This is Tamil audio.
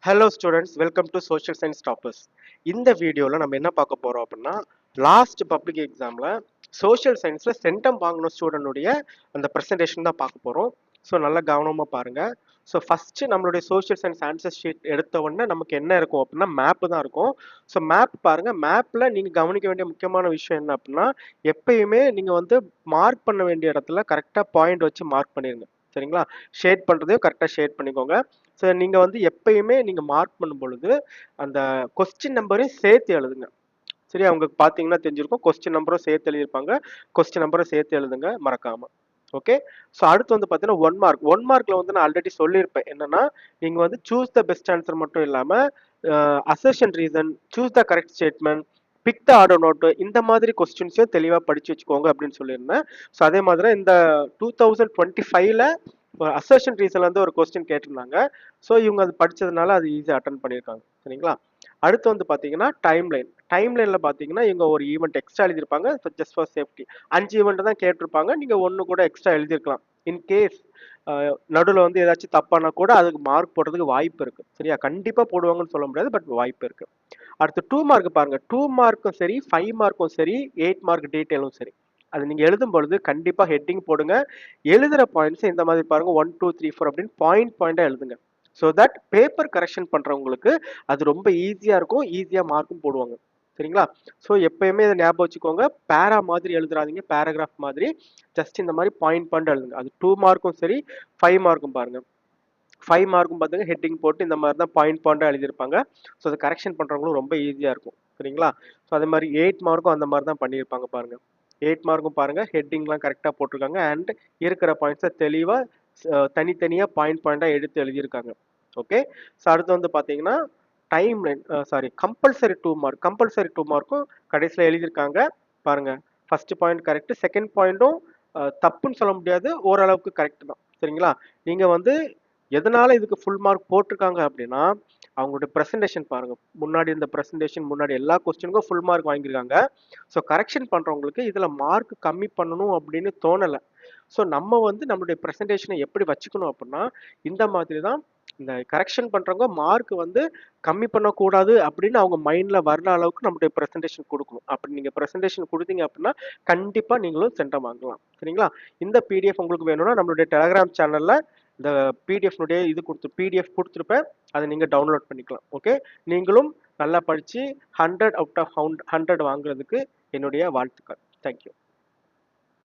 Hello students, welcome to social science toppers. இந்த வீடியோவில் நம்ம என்ன பார்க்க போகிறோம் அப்படின்னா, லாஸ்ட் பப்ளிக் எக்ஸாமில் சோஷியல் சயின்ஸில் சென்டம் வாங்கின ஸ்டூடெண்டுடைய அந்த ப்ரெசன்டேஷன் தான் பார்க்க போகிறோம். ஸோ நல்லா கவனமாக பாருங்கள். ஸோ ஃபஸ்ட்டு நம்மளுடைய சோஷியல் சயின்ஸ் ஆன்சர் ஷீட் எடுத்த உடனே நமக்கு என்ன இருக்கும் அப்படின்னா மேப்பு தான் இருக்கும். ஸோ மேப் பாருங்கள். மேப்பில் நீங்கள் கவனிக்க வேண்டிய முக்கியமான விஷயம் என்ன அப்படின்னா, எப்பயுமே நீங்கள் வந்து மார்க் பண்ண வேண்டிய இடத்துல கரெக்டாக பாயிண்ட் வச்சு மார்க் பண்ணிடுங்க. சரிங்களா? ஷேட் பண்ணுறதையும் கரெக்டாக ஷேட் பண்ணிக்கோங்க. ஸோ நீங்கள் வந்து எப்பயுமே நீங்கள் மார்க் பண்ணும் பொழுது அந்த கொஸ்டின் நம்பரையும் சேர்த்து எழுதுங்க. சரி, அவங்களுக்கு பார்த்தீங்கன்னா தெரிஞ்சிருக்கும், கொஸ்டின் நம்பரும் சேர்த்து எழுதியிருப்பாங்க. கொஸ்டின் நம்பரும் சேர்த்து எழுதுங்க மறக்காமல். ஓகே. ஸோ அடுத்து வந்து பார்த்தீங்கன்னா 1 மார்க்கில் வந்து நான் ஆல்ரெடி சொல்லியிருப்பேன். என்னன்னா, நீங்கள் வந்து சூஸ் த பெஸ்ட் ஆன்சர் மட்டும் இல்லாமல் assertion reason, choose the correct statement, pick the order note, இந்த மாதிரி கொஸ்டின்ஸையும் தெளிவாக படித்து வச்சுக்கோங்க அப்படின்னு சொல்லியிருந்தேன். ஸோ அதே மாதிரி இந்த 2025ல அசர்ஷன் ரீசன்ல இருந்து ஒரு கொஸ்டின் கேட்டிருந்தாங்க. ஸோ இவங்க அது படிச்சதுனால அது ஈஸியாக அட்டன் பண்ணியிருக்காங்க. சரிங்களா? அடுத்து வந்து பார்த்தீங்கன்னா டைம்லைனில் பார்த்தீங்கன்னா இவங்க ஒரு ஈவெண்ட் எக்ஸ்ட்ரா எழுதியிருப்பாங்க. ஜஸ்ட் ஃபார் சேஃப்டி 5 ஈவெண்ட் தான் கேட்டிருப்பாங்க. நீங்கள் ஒன்று கூட எக்ஸ்ட்ரா எழுதியிருக்கலாம். இன்கேஸ் நடுவில் வந்து ஏதாச்சும் தப்பானா கூட அதுக்கு மார்க் போடுறதுக்கு வாய்ப்பு இருக்கு. சரியா? கண்டிப்பாக போடுவாங்கன்னு சொல்ல முடியாது, பட் வாய்ப்பு இருக்கு. அடுத்து 2 மார்க் பாருங்க. 2 மார்க்கும் சரி, 5 மார்க்கும் சரி, 8 மார்க் டீட்டெயிலும் சரி, அது நீங்க எழுதும் பொழுது கண்டிப்பா ஹெட்டிங் போடுங்க. எழுதுற பாயிண்ட்ஸ் இந்த மாதிரி பாருங்க, 1 2 3 4 அப்படின்னு பாயிண்டா எழுதுங்க. ஸோ தட் பேப்பர் கரெக்ஷன் பண்றவங்களுக்கு அது ரொம்ப ஈஸியா இருக்கும், ஈஸியா மார்க்கும் போடுவாங்க. சரிங்களா? ஸோ எப்பயுமே இதை ஞாபகம் வச்சுக்கோங்க. பேரா மாதிரி எழுதுறாதீங்க, பேராகிராஃப் மாதிரி ஜஸ்ட் இந்த மாதிரி பாயிண்ட் எழுதுங்க. அது 2 மார்க்கும் சரி, 5 மார்க்கும் பாருங்க. 5 மார்க்கும் பார்த்துங்க ஹெட்டிங் போட்டு இந்த மாதிரி தான் பாயிண்டா எழுதியிருப்பாங்க. ஸோ அதை கரெக்ஷன் பண்றவங்களும் ரொம்ப ஈஸியா இருக்கும். சரிங்களா? ஸோ அதே மாதிரி 8 மார்க்கும் அந்த மாதிரி தான் பண்ணியிருப்பாங்க பாருங்க. 8 மார்க்கும் பாருங்க, ஹெட்டிங்லாம் கரெக்டாக போட்டிருக்காங்க. அண்ட் இருக்கிற பாயிண்ட்ஸை தெளிவாக தனித்தனியாக பாயிண்டா எடுத்து எழுதியிருக்காங்க. ஓகே. ஸோ அடுத்து வந்து பார்த்தீங்கன்னா டைம் லைன், கம்பல்சரி டூ மார்க்கும் கடைசியில் எழுதியிருக்காங்க பாருங்க. ஃபர்ஸ்ட் பாயிண்ட் கரெக்ட், செகண்ட் பாயிண்ட்டும் தப்புன்னு சொல்ல முடியாது, ஓரளவுக்கு கரெக்ட் தான். சரிங்களா? நீங்க வந்து எதனால இதுக்கு ஃபுல் மார்க் போட்டிருக்காங்க அப்படின்னா, அவங்களுடைய ப்ரெசன்டேஷன் பாருங்க. முன்னாடி இந்த ப்ரெசன்டேஷன் முன்னாடி எல்லா கொஸ்டினுக்கும் ஃபுல் மார்க் வாங்கியிருக்காங்க. ஸோ கரெக்ஷன் பண்றவங்களுக்கு இதுல மார்க் கம்மி பண்ணணும் அப்படின்னு தோணலை. ஸோ நம்ம வந்து நம்மளுடைய ப்ரெசன்டேஷனை எப்படி வச்சுக்கணும் அப்படின்னா, இந்த மாதிரி தான் இந்த கரெக்ஷன் பண்றவங்க மார்க் வந்து கம்மி பண்ணக்கூடாது அப்படின்னு அவங்க மைண்ட்ல வர்ற அளவுக்கு நம்மளுடைய ப்ரெசன்டேஷன் கொடுக்கணும். அப்படி நீங்க ப்ரெசன்டேஷன் கொடுத்தீங்க அப்படின்னா கண்டிப்பா நீங்களும் சென்டம் வாங்கலாம். சரிங்களா? இந்த பிடிஎஃப் உங்களுக்கு வேணும்னா நம்மளுடைய டெலகிராம் சேனல்ல இந்த பிடிஎஃப் கொடுத்துருப்பேன். அதை நீங்க டவுன்லோட் பண்ணிக்கலாம். ஓகே. நீங்களும் நல்லா படிச்சு 100 அவுட் ஆஃப் 100 வாங்குறதுக்கு என்னுடைய வாழ்த்துக்கள். தேங்க்யூ.